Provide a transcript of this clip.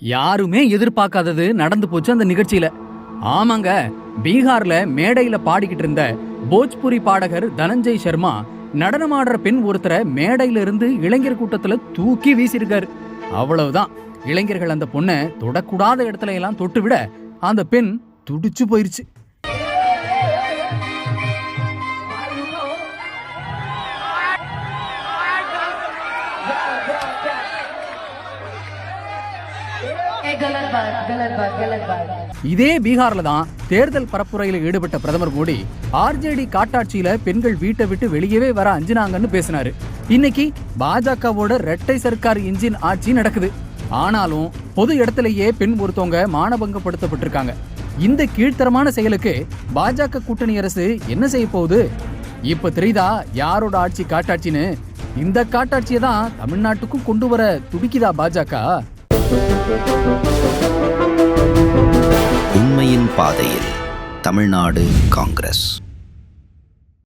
யாருமே எதிர்பார்க்காதது நடந்து போச்சு அந்த நிகழ்ச்சியில. ஆமாங்க, பீகார்ல மேடையில பாடிக்கிட்டு இருந்த போஜ்புரி பாடகர் தனஞ்சய் சர்மா நடனமாடுற பெண் ஒருத்தரை மேடையில இருந்து இளைஞர் கூட்டத்துல தூக்கி வீசியிருக்காரு. அவ்வளவுதான், இளைஞர்கள் அந்த பொண்ணை தொடக்கூடாத இடத்துல எல்லாம் தொட்டு விட அந்த பெண் துடிச்சு போயிருச்சு. இதே பீகார்ல தான் தேர்தல் பரப்புரையில் ஈடுபட்ட பிரதமர் மோடி ஆர்ஜேடி காட்டாட்சியில பெண்கள் வீட்டை விட்டு வெளியவே வர அஞ்சினாங்கன்னு பேசினாரு. இன்னைக்கு பாஜகவோட இரட்டை சர்க்கார் இன்ஜின் ஆட்சி நடக்குது. ஆனாலும் பொது இடத்திலேயே பெண் ஒருத்தவங்க மானபங்கப்படுத்தப்பட்டிருக்காங்க. இந்த கீழ்த்தரமான செயலுக்கு பாஜக கூட்டணி அரசு என்ன செய்ய போகுது? இப்ப தெரியுதா யாரோட ஆட்சி காட்டாட்சின்னு? இந்த காட்டாட்சியை தான் தமிழ்நாட்டுக்கும் கொண்டு வர துடிக்குதா பாஜக? உண்மையின் பாதையில் தமிழ்நாடு காங்கிரஸ்.